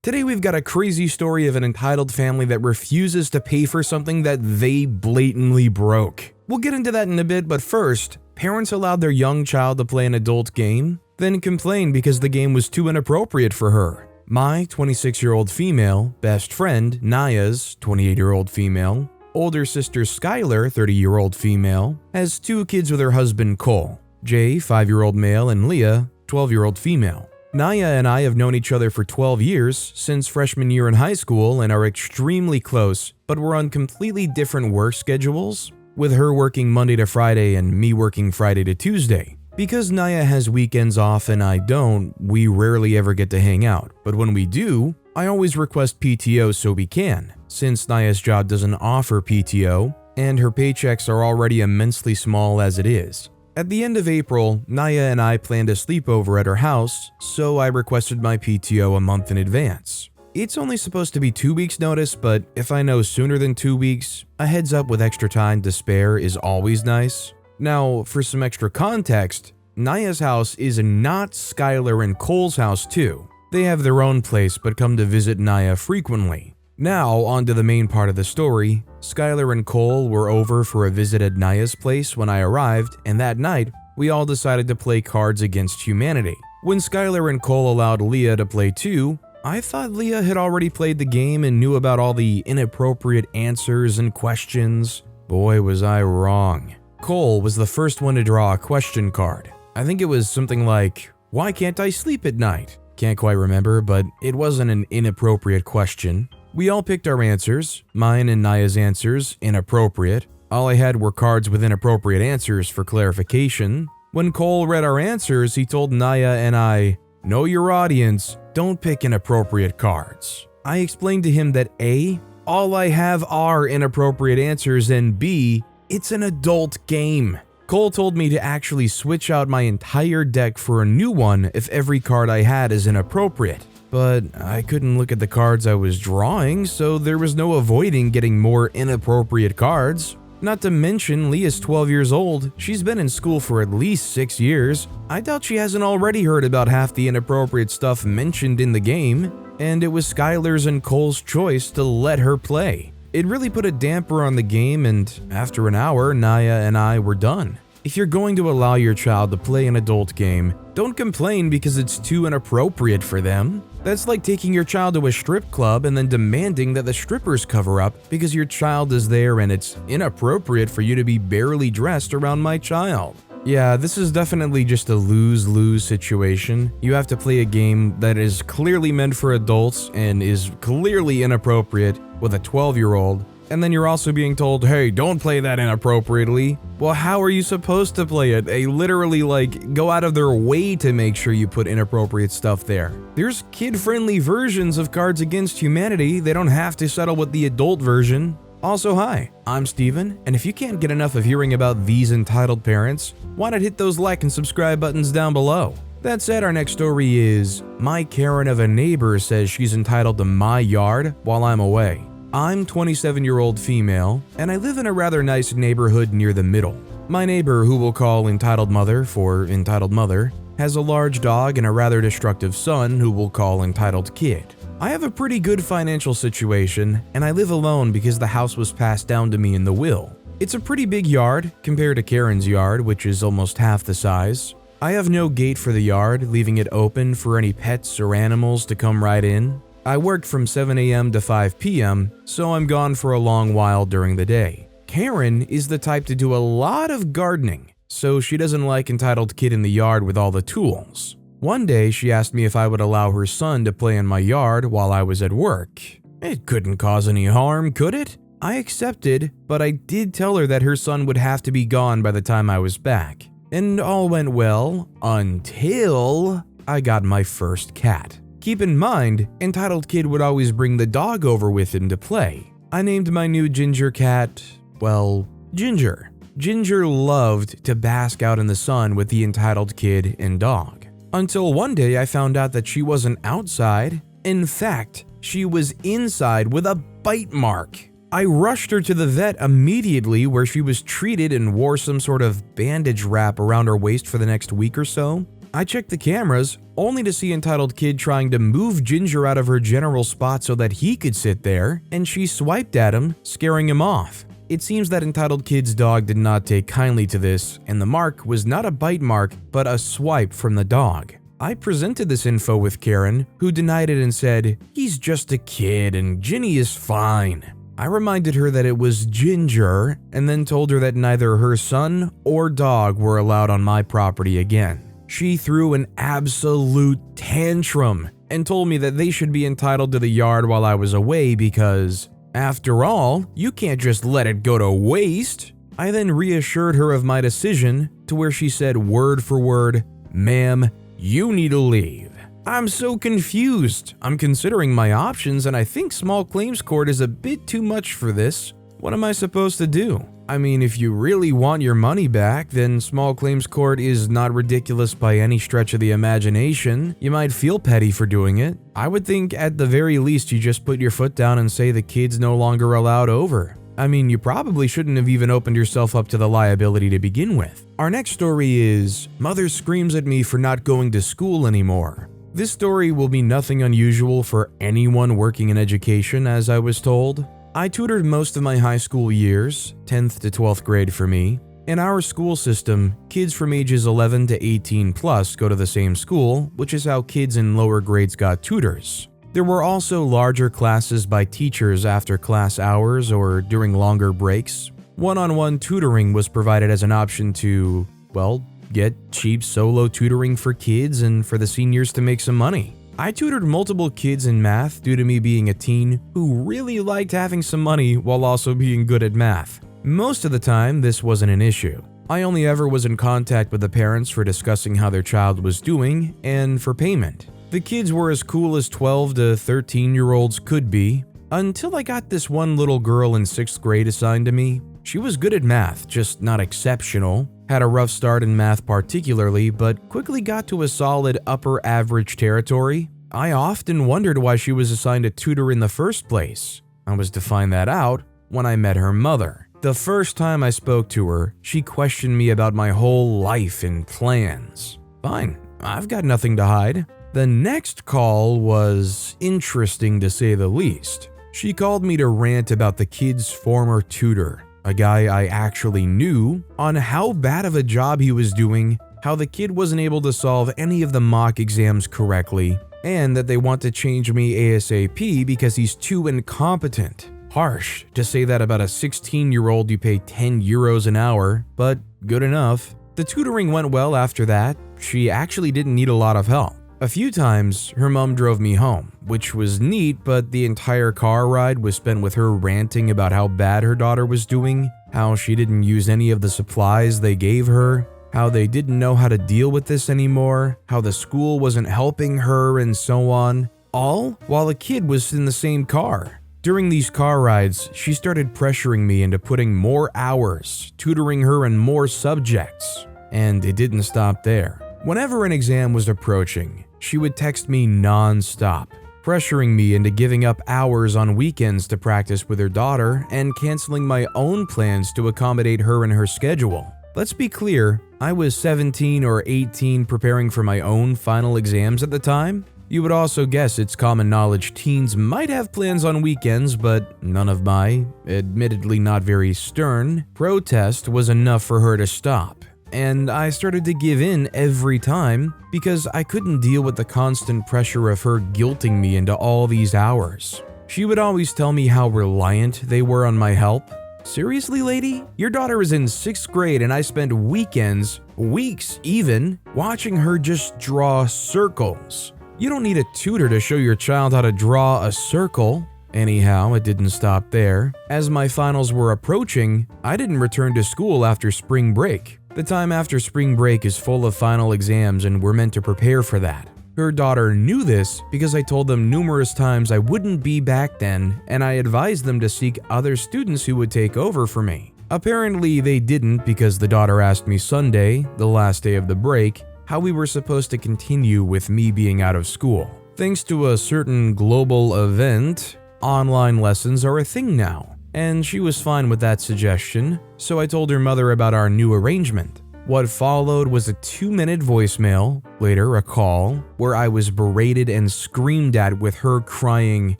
Today we've got a crazy story of an entitled family that refuses to pay for something that they blatantly broke. We'll get into that in a bit, but first, parents allowed their young child to play an adult game, then complained because the game was too inappropriate for her. My 26-year-old female best friend, Naya's 28-year-old female, older sister Skylar, 30-year-old female, has 2 kids with her husband Cole, Jay, 5-year-old male, and Leah, 12-year-old female. Naya and I have known each other for 12 years, since freshman year in high school, and are extremely close, but we're on completely different work schedules, with her working Monday to Friday and me working Friday to Tuesday. Because Naya has weekends off and I don't, we rarely ever get to hang out, but when we do, I always request PTO so we can, since Naya's job doesn't offer PTO, and her paychecks are already immensely small as it is. At the end of April, Naya and I planned a sleepover at her house, so I requested my PTO a month in advance. It's only supposed to be 2 weeks notice, but if I know sooner than 2 weeks, a heads up with extra time to spare is always nice. Now, for some extra context, Naya's house is not Skylar and Cole's house too. They have their own place but come to visit Naya frequently. Now, on to the main part of the story. Skylar and Cole were over for a visit at Naya's place when I arrived, and that night, we all decided to play Cards Against Humanity. When Skylar and Cole allowed Leah to play too, I thought Leah had already played the game and knew about all the inappropriate answers and questions. Boy, was I wrong. Cole was the first one to draw a question card. I think it was something like, "Why can't I sleep at night?" Can't quite remember, but it wasn't an inappropriate question. We all picked our answers. Mine and Naya's answers, inappropriate. All I had were cards with inappropriate answers for clarification. When Cole read our answers, he told Naya and I, "Know your audience, don't pick inappropriate cards." I explained to him that A, all I have are inappropriate answers, and B, it's an adult game. Cole told me to actually switch out my entire deck for a new one if every card I had is inappropriate. But I couldn't look at the cards I was drawing, so there was no avoiding getting more inappropriate cards. Not to mention, Leah's 12 years old. She's been in school for at least 6 years. I doubt she hasn't already heard about half the inappropriate stuff mentioned in the game, and it was Skylar's and Cole's choice to let her play. It really put a damper on the game, and after an hour, Naya and I were done. If you're going to allow your child to play an adult game, don't complain because it's too inappropriate for them. That's like taking your child to a strip club and then demanding that the strippers cover up because your child is there and it's inappropriate for you to be barely dressed around my child. Yeah, this is definitely just a lose-lose situation. You have to play a game that is clearly meant for adults and is clearly inappropriate with a 12-year-old, and then you're also being told, "Hey, don't play that inappropriately." Well, how are you supposed to play it? They literally go out of their way to make sure you put inappropriate stuff there. There's kid-friendly versions of Cards Against Humanity. They don't have to settle with the adult version. Also, hi, I'm Steven, and if you can't get enough of hearing about these entitled parents, why not hit those like and subscribe buttons down below? That said, our next story is, my Karen of a neighbor says she's entitled to my yard while I'm away. I'm 27-year-old female, and I live in a rather nice neighborhood near the middle. My neighbor, who we'll call Entitled Mother for Entitled Mother, has a large dog and a rather destructive son who we'll call Entitled Kid. I have a pretty good financial situation, and I live alone because the house was passed down to me in the will. It's a pretty big yard compared to Karen's yard, which is almost half the size. I have no gate for the yard, leaving it open for any pets or animals to come right in. I work from 7 a.m. to 5 p.m., so I'm gone for a long while during the day. Karen is the type to do a lot of gardening, so she doesn't like Entitled Kid in the yard with all the tools. One day, she asked me if I would allow her son to play in my yard while I was at work. It couldn't cause any harm, could it? I accepted, but I did tell her that her son would have to be gone by the time I was back. And all went well until I got my first cat. Keep in mind, Entitled Kid would always bring the dog over with him to play. I named my new ginger cat, well, Ginger. Ginger loved to bask out in the sun with the Entitled Kid and dog. Until one day I found out that she wasn't outside. In fact, she was inside with a bite mark. I rushed her to the vet immediately, where she was treated and wore some sort of bandage wrap around her waist for the next week or so. I checked the cameras. only to see entitled kid trying to move Ginger out of her general spot so that he could sit there, and she swiped at him, scaring him off. It seems that entitled kid's dog did not take kindly to this, and the mark was not a bite mark, but a swipe from the dog. I presented this info with Karen, who denied it and said, "He's just a kid and Ginny is fine." I reminded her that it was Ginger, and then told her that neither her son or dog were allowed on my property again. She threw an absolute tantrum and told me that they should be entitled to the yard while I was away because, after all, you can't just let it go to waste. I then reassured her of my decision, to where she said word for word, "Ma'am, you need to leave." I'm so confused. I'm considering my options and I think small claims court is a bit too much for this. What am I supposed to do? I mean, if you really want your money back, then small claims court is not ridiculous by any stretch of the imagination. You might feel petty for doing it. I would think at the very least you just put your foot down and say the kid's no longer allowed over. I mean, you probably shouldn't have even opened yourself up to the liability to begin with. Our next story is, Mother screams at me for not going to school anymore. This story will be nothing unusual for anyone working in education, as I was told. I tutored most of my high school years, 10th to 12th grade for me. In our school system, kids from ages 11 to 18 plus go to the same school, which is how kids in lower grades got tutors. There were also larger classes by teachers after class hours or during longer breaks. One-on-one tutoring was provided as an option to, well, get cheap solo tutoring for kids and for the seniors to make some money. I tutored multiple kids in math due to me being a teen who really liked having some money while also being good at math. Most of the time, this wasn't an issue. I only ever was in contact with the parents for discussing how their child was doing and for payment. The kids were as cool as 12 to 13-year-olds could be, until I got this one little girl in 6th grade assigned to me. She was good at math, just not exceptional. Had a rough start in math particularly, but quickly got to a solid upper average territory. I often wondered why she was assigned a tutor in the first place. I was to find that out when I met her mother. The first time I spoke to her, she questioned me about my whole life and plans. Fine, I've got nothing to hide. The next call was interesting to say the least. She called me to rant about the kid's former tutor, a guy I actually knew, on how bad of a job he was doing, how the kid wasn't able to solve any of the mock exams correctly, and that they want to change me ASAP because he's too incompetent. Harsh to say that about a 16-year-old you pay 10 euros an hour, but good enough. The tutoring went well after that. She actually didn't need a lot of help. A few times, her mom drove me home, which was neat, but the entire car ride was spent with her ranting about how bad her daughter was doing, how she didn't use any of the supplies they gave her, how they didn't know how to deal with this anymore, how the school wasn't helping her, and so on, all while the kid was in the same car. During these car rides, she started pressuring me into putting more hours, tutoring her in more subjects, and it didn't stop there. Whenever an exam was approaching, she would text me non-stop, pressuring me into giving up hours on weekends to practice with her daughter and canceling my own plans to accommodate her and her schedule. Let's be clear, I was 17 or 18 preparing for my own final exams at the time. You would also guess it's common knowledge teens might have plans on weekends, but none of my, admittedly not very stern, protest was enough for her to stop. And I started to give in every time because I couldn't deal with the constant pressure of her guilting me into all these hours. She would always tell me how reliant they were on my help. Seriously, lady? Your daughter is in 6th grade and I spend weekends, weeks even, watching her just draw circles. You don't need a tutor to show your child how to draw a circle. Anyhow, it didn't stop there. As my finals were approaching, I didn't return to school after spring break. The time after spring break is full of final exams and we're meant to prepare for that. Her daughter knew this because I told them numerous times I wouldn't be back then and I advised them to seek other students who would take over for me. Apparently they didn't because the daughter asked me Sunday, the last day of the break, how we were supposed to continue with me being out of school. Thanks to a certain global event, online lessons are a thing now. And she was fine with that suggestion, so I told her mother about our new arrangement. What followed was a 2-minute voicemail, later a call, where I was berated and screamed at with her crying,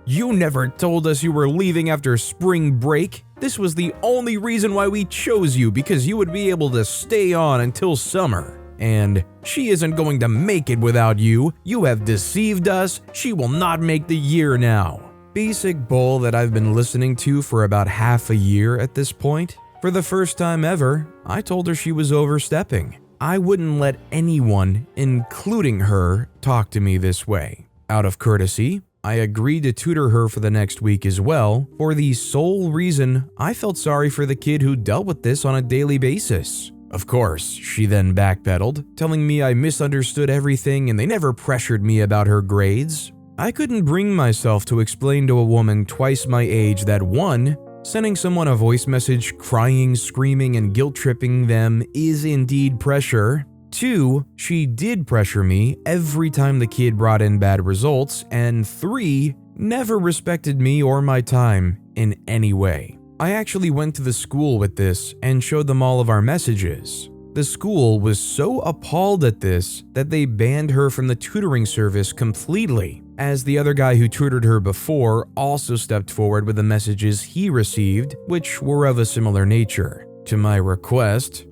"You never told us you were leaving after spring break. This was the only reason why we chose you, because you would be able to stay on until summer. And she isn't going to make it without you. You have deceived us. She will not make the year now." Basic bull that I've been listening to for about half a year at this point. For the first time ever, I told her she was overstepping. I wouldn't let anyone, including her, talk to me this way. Out of courtesy, I agreed to tutor her for the next week as well, for the sole reason I felt sorry for the kid who dealt with this on a daily basis. Of course, she then backpedaled, telling me I misunderstood everything and they never pressured me about her grades. I couldn't bring myself to explain to a woman twice my age that 1, sending someone a voice message crying, screaming, and guilt-tripping them is indeed pressure. 2, she did pressure me every time the kid brought in bad results. And 3, never respected me or my time in any way. I actually went to the school with this and showed them all of our messages. The school was so appalled at this that they banned her from the tutoring service completely, as the other guy who tutored her before also stepped forward with the messages he received, which were of a similar nature. To my request,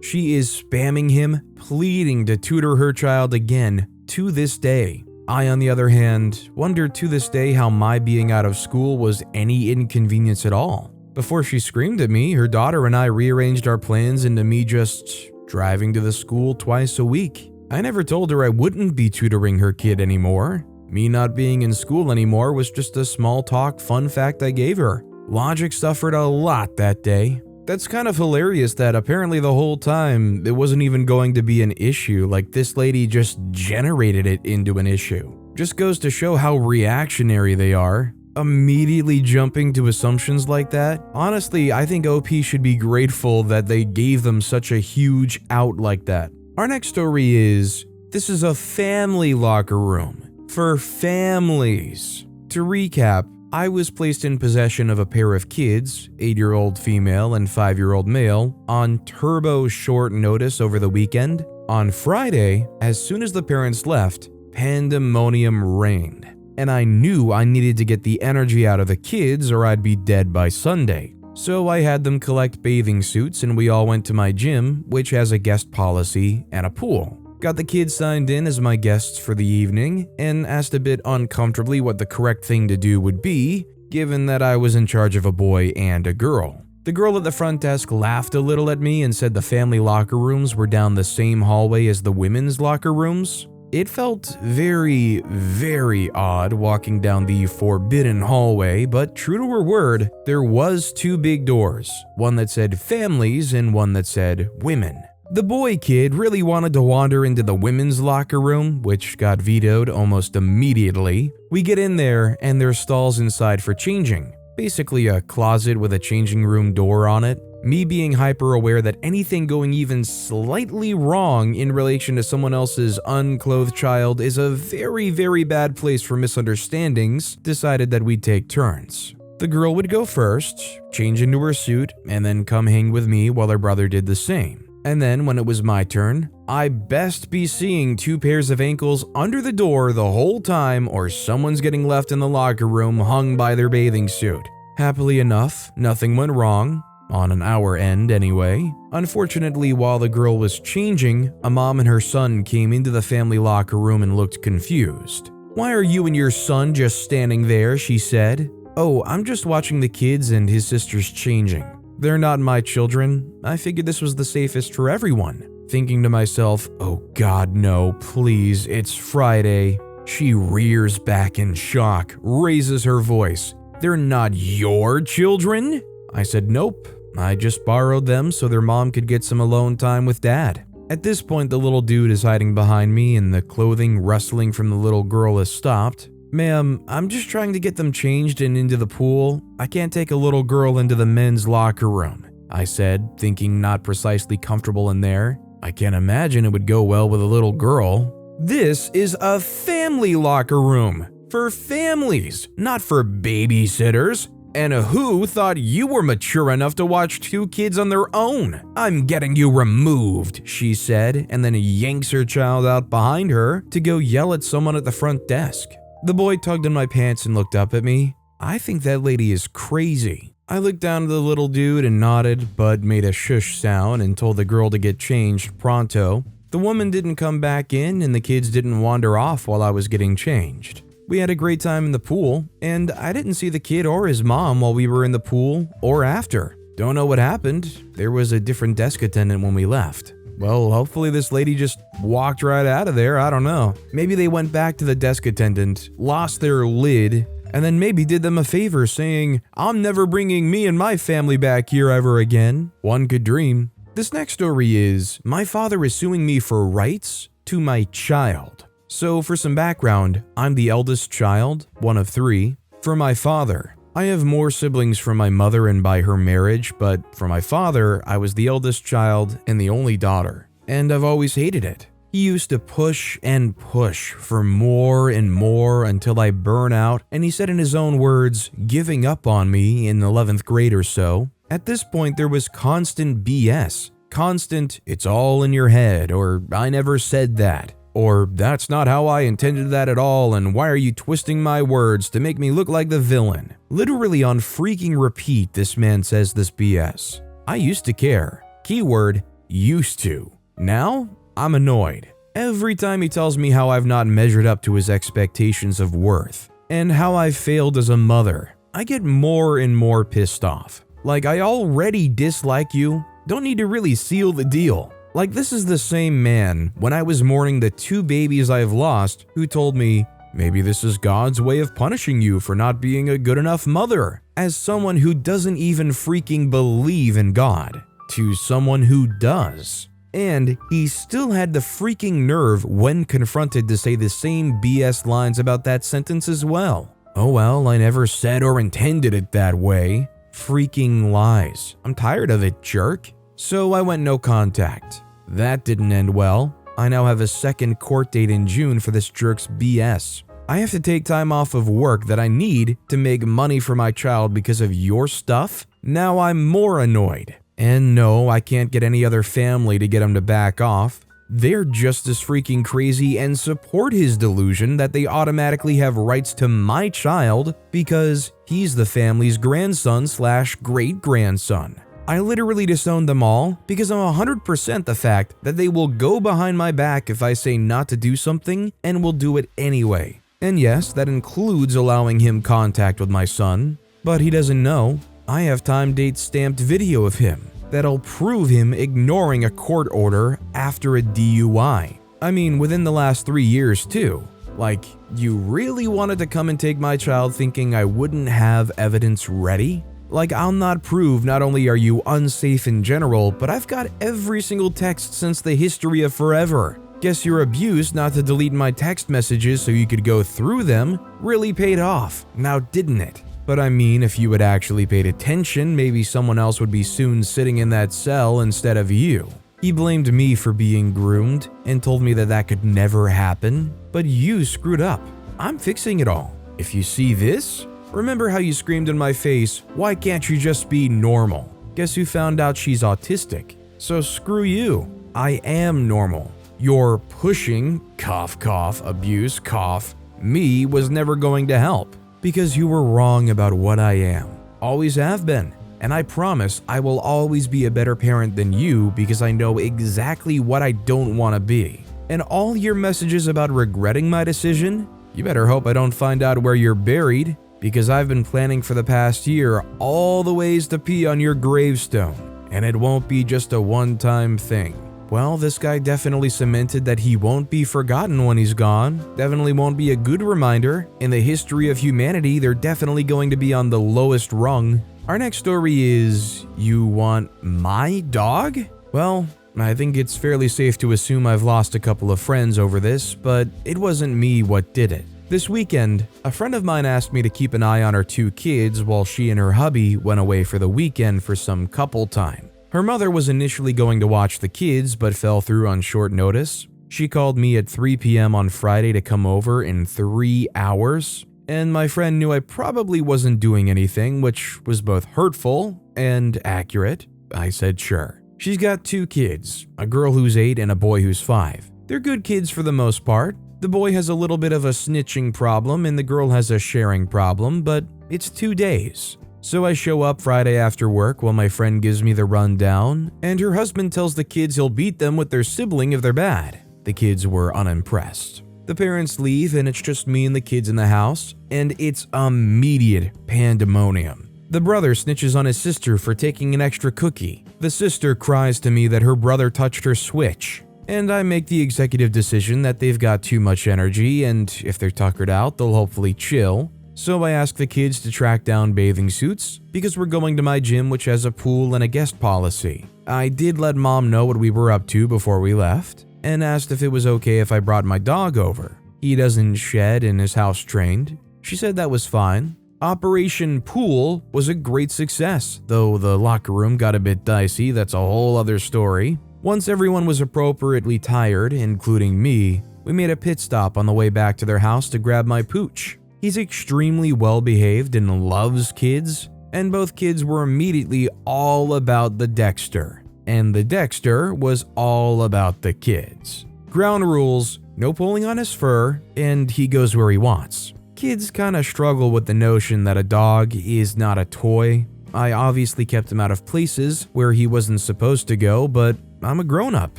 she is spamming him, pleading to tutor her child again to this day. I, on the other hand, wonder to this day how my being out of school was any inconvenience at all. Before she screamed at me, her daughter and I rearranged our plans into me just driving to the school twice a week. I never told her I wouldn't be tutoring her kid anymore. Me not being in school anymore was just a small talk fun fact I gave her. Logic suffered a lot that day. That's kind of hilarious that apparently the whole time it wasn't even going to be an issue, like this lady just generated it into an issue. Just goes to show how reactionary they are. Immediately jumping to assumptions like that. Honestly, I think OP should be grateful that they gave them such a huge out like that. Our next story is, this is a family locker room for families. To recap, I was placed in possession of a pair of kids, 8-year-old female and 5-year-old male, on turbo short notice over the weekend. On Friday, as soon as the parents left, pandemonium reigned. And I knew I needed to get the energy out of the kids or I'd be dead by Sunday. So I had them collect bathing suits and we all went to my gym, which has a guest policy and a pool. Got the kids signed in as my guests for the evening and asked a bit uncomfortably what the correct thing to do would be, given that I was in charge of a boy and a girl. The girl at the front desk laughed a little at me and said the family locker rooms were down the same hallway as the women's locker rooms. It felt very, very odd walking down the forbidden hallway, but true to her word, there was 2 big doors, one that said families and one that said women. The boy kid really wanted to wander into the women's locker room, which got vetoed almost immediately. We get in there and there's stalls inside for changing, basically a closet with a changing room door on it. Me being hyper aware that anything going even slightly wrong in relation to someone else's unclothed child is a very, very bad place for misunderstandings, decided that we'd take turns. The girl would go first, change into her suit, and then come hang with me while her brother did the same. And then when it was my turn, I best be seeing 2 pairs of ankles under the door the whole time or someone's getting left in the locker room hung by their bathing suit. Happily enough, nothing went wrong. On an hour end anyway. Unfortunately, while the girl was changing, a mom and her son came into the family locker room and looked confused. "Why are you and your son just standing there?" she said. "Oh, I'm just watching the kids and his sister's changing. They're not my children. I figured this was the safest for everyone." Thinking to myself, oh god no, please, it's Friday. She rears back in shock, raises her voice. "They're not your children?" I said nope. I just borrowed them so their mom could get some alone time with dad. At this point, the little dude is hiding behind me and the clothing rustling from the little girl has stopped. "Ma'am, I'm just trying to get them changed and into the pool. I can't take a little girl into the men's locker room," I said, thinking not precisely comfortable in there. I can't imagine it would go well with a little girl. This is a family locker room. For families, not for babysitters. And who thought you were mature enough to watch 2 kids on their own? I'm getting you removed, she said, and then yanks her child out behind her to go yell at someone at the front desk. The boy tugged in my pants and looked up at me. I think that lady is crazy. I looked down at the little dude and nodded, but made a shush sound and told the girl to get changed pronto. The woman didn't come back in and the kids didn't wander off while I was getting changed. We had a great time in the pool, and I didn't see the kid or his mom while we were in the pool or after. Don't know what happened. There was a different desk attendant when we left. Well, hopefully this lady just walked right out of there, I don't know. Maybe they went back to the desk attendant, lost their lid, and then maybe did them a favor saying, "I'm never bringing me and my family back here ever again." One could dream. This next story is, my father is suing me for rights to my child. So for some background, I'm the eldest child, one of 3. For my father, I have more siblings from my mother and by her marriage, but for my father, I was the eldest child and the only daughter, and I've always hated it. He used to push and push for more and more until I burn out, and he said in his own words, giving up on me in 11th grade or so. At this point, there was constant BS. Constant, "It's all in your head," or "I never said that," or "That's not how I intended that at all, and why are you twisting my words to make me look like the villain?" Literally on freaking repeat, this man says this BS. I used to care. Keyword, used to. Now, I'm annoyed. Every time he tells me how I've not measured up to his expectations of worth, and how I've failed as a mother, I get more and more pissed off. Like, I already dislike you, don't need to really seal the deal. Like, this is the same man, when I was mourning the 2 babies I've lost, who told me, "Maybe this is God's way of punishing you for not being a good enough mother," as someone who doesn't even freaking believe in God, to someone who does. And he still had the freaking nerve when confronted to say the same BS lines about that sentence as well. Oh well, I never said or intended it that way. Freaking lies. I'm tired of it, jerk. So I went no contact. That didn't end well. I now have a second court date in June for this jerk's BS. I have to take time off of work that I need to make money for my child because of your stuff? Now I'm more annoyed. And no, I can't get any other family to get him to back off. They're just as freaking crazy and support his delusion that they automatically have rights to my child because he's the family's grandson/great-grandson. I literally disowned them all because I'm 100% the fact that they will go behind my back if I say not to do something and will do it anyway. And yes, that includes allowing him contact with my son, but he doesn't know. I have time date stamped video of him that'll prove him ignoring a court order after a DUI. I mean, within the last 3 years too. Like, you really wanted to come and take my child thinking I wouldn't have evidence ready? Like, I'll not prove not only are you unsafe in general, but I've got every single text since the history of forever. Guess your abuse not to delete my text messages so you could go through them really paid off, now didn't it? But I mean, if you had actually paid attention, maybe someone else would be soon sitting in that cell instead of you. He blamed me for being groomed and told me that that could never happen, but you screwed up. I'm fixing it all. If you see this, remember how you screamed in my face, "Why can't you just be normal?" Guess who found out she's autistic? So screw you. I am normal. Your pushing, cough cough, abuse, cough, me was never going to help. Because you were wrong about what I am. Always have been. And I promise I will always be a better parent than you because I know exactly what I don't want to be. And all your messages about regretting my decision, you better hope I don't find out where you're buried, because I've been planning for the past year all the ways to pee on your gravestone. And it won't be just a one-time thing. Well, this guy definitely cemented that he won't be forgotten when he's gone. Definitely won't be a good reminder. In the history of humanity, they're definitely going to be on the lowest rung. Our next story is, you want my dog? Well, I think it's fairly safe to assume I've lost a couple of friends over this, but it wasn't me what did it. This weekend, a friend of mine asked me to keep an eye on her 2 kids while she and her hubby went away for the weekend for some couple time. Her mother was initially going to watch the kids but fell through on short notice. She called me at 3 p.m. on Friday to come over in 3 hours. and my friend knew I probably wasn't doing anything, which was both hurtful and accurate. I said sure. She's got 2 kids, a girl who's 8 and a boy who's 5. They're good kids for the most part. The boy has a little bit of a snitching problem and the girl has a sharing problem, but it's 2 days. So I show up Friday after work while my friend gives me the rundown, and her husband tells the kids he'll beat them with their sibling if they're bad. The kids were unimpressed. The parents leave and it's just me and the kids in the house, and it's immediate pandemonium. The brother snitches on his sister for taking an extra cookie. The sister cries to me that her brother touched her Switch. And I make the executive decision that they've got too much energy, and if they're tuckered out, they'll hopefully chill. So I ask the kids to track down bathing suits, because we're going to my gym which has a pool and a guest policy. I did let mom know what we were up to before we left, and asked if it was okay if I brought my dog over. He doesn't shed and is house trained. She said that was fine. Operation Pool was a great success, though the locker room got a bit dicey. That's a whole other story. Once everyone was appropriately tired, including me, we made a pit stop on the way back to their house to grab my pooch. He's extremely well behaved and loves kids, and both kids were immediately all about the Dexter, and the Dexter was all about the kids. Ground rules, no pulling on his fur, and he goes where he wants. Kids kinda struggle with the notion that a dog is not a toy. I obviously kept him out of places where he wasn't supposed to go, but I'm a grown-up,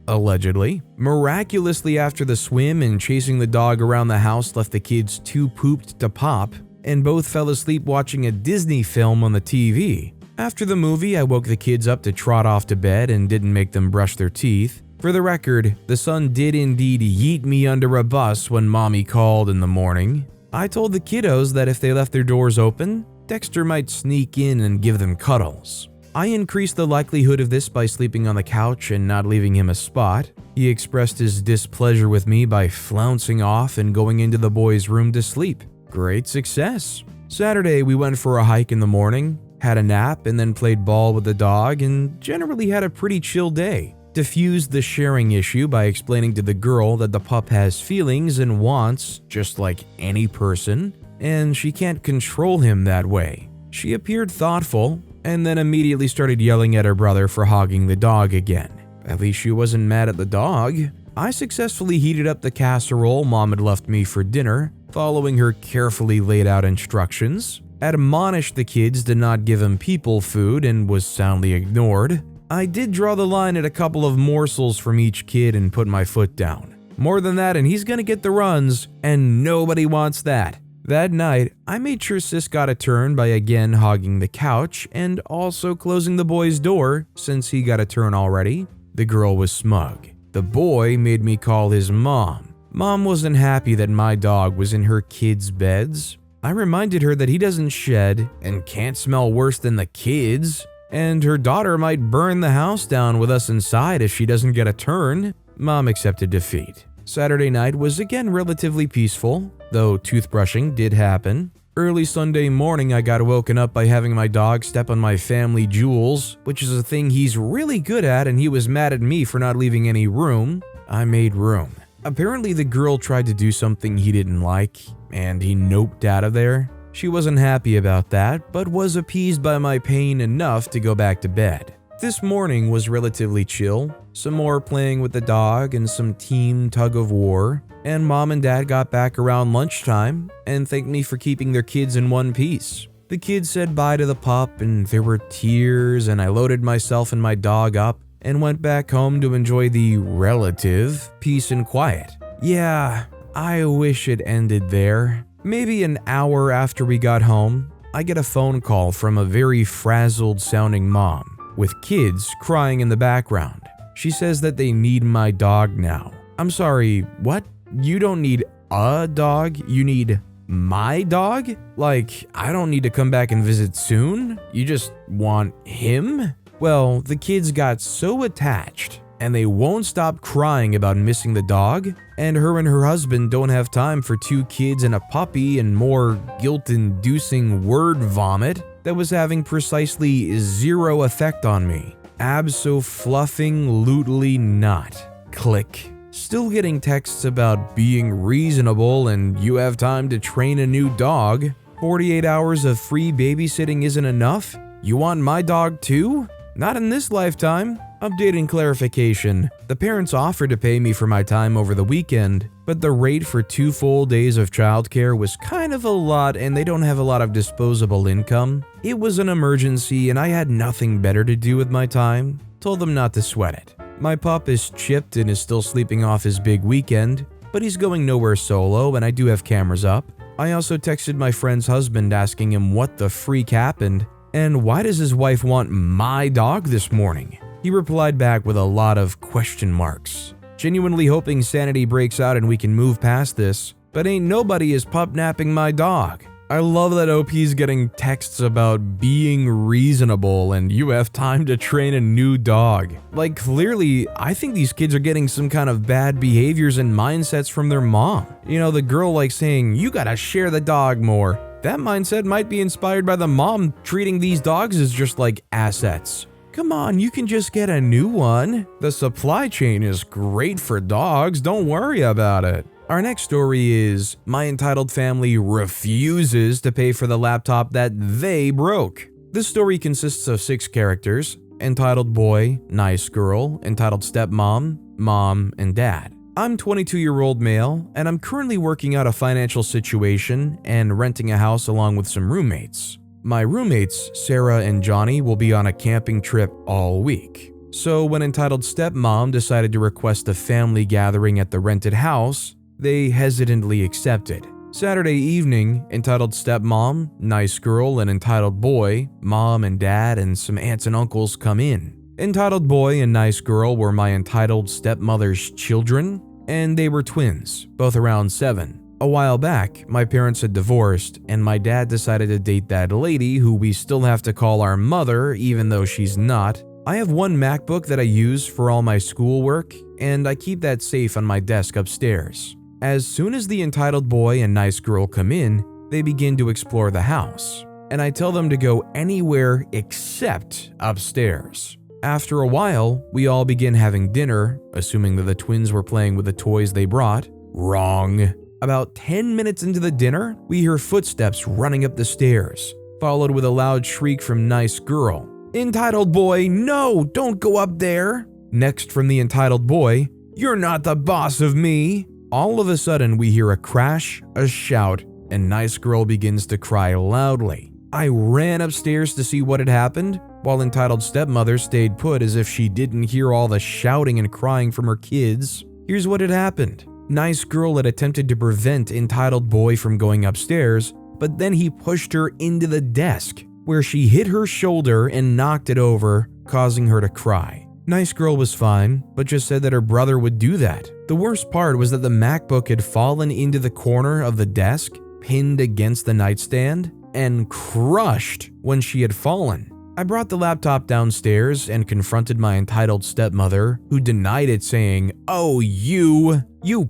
allegedly. Miraculously, after the swim and chasing the dog around the house left the kids too pooped to pop, and both fell asleep watching a Disney film on the TV. After the movie, I woke the kids up to trot off to bed and didn't make them brush their teeth. For the record, the son did indeed yeet me under a bus when mommy called in the morning. I told the kiddos that if they left their doors open, Dexter might sneak in and give them cuddles. I increased the likelihood of this by sleeping on the couch and not leaving him a spot. He expressed his displeasure with me by flouncing off and going into the boys' room to sleep. Great success. Saturday, we went for a hike in the morning, had a nap, and then played ball with the dog, and generally had a pretty chill day. Diffused the sharing issue by explaining to the girl that the pup has feelings and wants, just like any person, and she can't control him that way. She appeared thoughtful, and then immediately started yelling at her brother for hogging the dog again. At least she wasn't mad at the dog. I successfully heated up the casserole mom had left me for dinner, following her carefully laid out instructions, admonished the kids to not give him people food and was soundly ignored. I did draw the line at a couple of morsels from each kid and put my foot down. More than that and he's gonna get the runs, and nobody wants that. That night, I made sure Sis got a turn by again hogging the couch and also closing the boy's door since he got a turn already. The girl was smug. The boy made me call his mom. Mom wasn't happy that my dog was in her kids' beds. I reminded her that he doesn't shed and can't smell worse than the kids, and her daughter might burn the house down with us inside if she doesn't get a turn. Mom accepted defeat. Saturday night was again relatively peaceful, though toothbrushing did happen. Early Sunday morning, I got woken up by having my dog step on my family jewels, which is a thing he's really good at, and he was mad at me for not leaving any room. I made room. Apparently, the girl tried to do something he didn't like, and he noped out of there. She wasn't happy about that, but was appeased by my pain enough to go back to bed. This morning was relatively chill, some more playing with the dog and some team tug of war, and mom and dad got back around lunchtime and thanked me for keeping their kids in one piece. The kids said bye to the pup and there were tears, and I loaded myself and my dog up and went back home to enjoy the relative peace and quiet. Yeah, I wish it ended there. Maybe an hour after we got home, I get a phone call from a very frazzled sounding mom, with kids crying in the background. She says that they need my dog now. I'm sorry, what? You don't need a dog? You need my dog? Like, I don't need to come back and visit soon? You just want him? Well, the kids got so attached, and they won't stop crying about missing the dog, and her husband don't have time for 2 kids and a puppy and more guilt-inducing word vomit that was having precisely 0 effect on me. Abso-fluffing-lutely not. Click. Still getting texts about being reasonable and you have time to train a new dog. 48 hours of free babysitting isn't enough? You want my dog too? Not in this lifetime. Update and clarification. The parents offered to pay me for my time over the weekend, but the rate for 2 full days of childcare was kind of a lot and they don't have a lot of disposable income. It was an emergency and I had nothing better to do with my time. Told them not to sweat it. My pup is chipped and is still sleeping off his big weekend, but he's going nowhere solo and I do have cameras up. I also texted my friend's husband asking him what the freak happened and why does his wife want my dog this morning? He replied back with a lot of question marks. Genuinely hoping sanity breaks out and we can move past this, but ain't nobody is pup napping my dog. I love that OP's getting texts about being reasonable and you have time to train a new dog. Like clearly, I think these kids are getting some kind of bad behaviors and mindsets from their mom. You know, the girl like saying, you gotta share the dog more. That mindset might be inspired by the mom treating these dogs as just like assets. Come on, you can just get a new one. The supply chain is great for dogs, don't worry about it. Our next story is, my entitled family refuses to pay for the laptop that they broke. This story consists of 6 characters: entitled boy, nice girl, entitled stepmom, mom, and dad. I'm 22-year-old male, and I'm currently working out a financial situation and renting a house along with some roommates. My roommates, Sarah and Johnny, will be on a camping trip all week. So when entitled stepmom decided to request a family gathering at the rented house, they hesitantly accepted. Saturday evening, entitled stepmom, nice girl, and entitled boy, mom and dad, and some aunts and uncles come in. Entitled boy and nice girl were my entitled stepmother's children, and they were twins, both around 7. A while back, my parents had divorced, and my dad decided to date that lady who we still have to call our mother even though she's not. I have one MacBook that I use for all my schoolwork, and I keep that safe on my desk upstairs. As soon as the entitled boy and nice girl come in, they begin to explore the house, and I tell them to go anywhere except upstairs. After a while, we all begin having dinner, assuming that the twins were playing with the toys they brought. Wrong. About 10 minutes into the dinner, we hear footsteps running up the stairs, followed with a loud shriek from nice girl. Entitled boy, no, don't go up there. Next from the entitled boy, you're not the boss of me. All of a sudden, we hear a crash, a shout, and nice girl begins to cry loudly. I ran upstairs to see what had happened, while entitled stepmother stayed put as if she didn't hear all the shouting and crying from her kids. Here's what had happened. Nice girl had attempted to prevent entitled boy from going upstairs, but then he pushed her into the desk, where she hit her shoulder and knocked it over, causing her to cry. Nice girl was fine, but just said that her brother would do that. The worst part was that the MacBook had fallen into the corner of the desk, pinned against the nightstand, and crushed when she had fallen. I brought the laptop downstairs and confronted my entitled stepmother, who denied it, saying, "Oh, you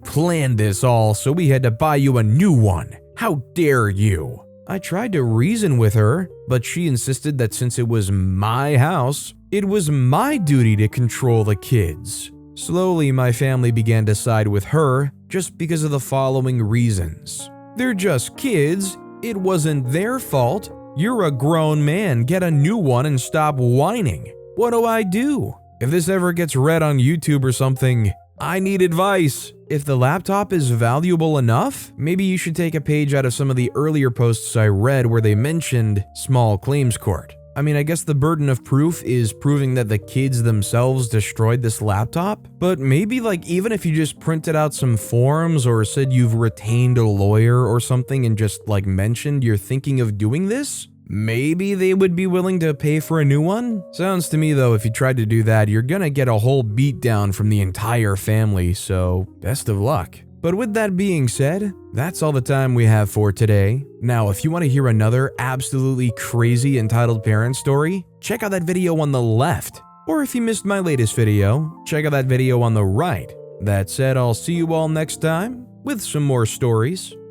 planned this all, so we had to buy you a new one. How dare you?" I tried to reason with her, but she insisted that since it was my house, it was my duty to control the kids. Slowly, my family began to side with her just because of the following reasons. They're just kids. It wasn't their fault. You're a grown man. Get a new one and stop whining. What do I do? If this ever gets read on YouTube or something, I need advice. If the laptop is valuable enough, maybe you should take a page out of some of the earlier posts I read where they mentioned small claims court. I mean, I guess the burden of proof is proving that the kids themselves destroyed this laptop, but maybe even if you just printed out some forms or said you've retained a lawyer or something and just mentioned you're thinking of doing this, maybe they would be willing to pay for a new one? Sounds to me though, if you tried to do that, you're gonna get a whole beatdown from the entire family, so best of luck. But with that being said, that's all the time we have for today. Now, if you want to hear another absolutely crazy entitled parent story, check out that video on the left. Or if you missed my latest video, check out that video on the right. That said, I'll see you all next time with some more stories.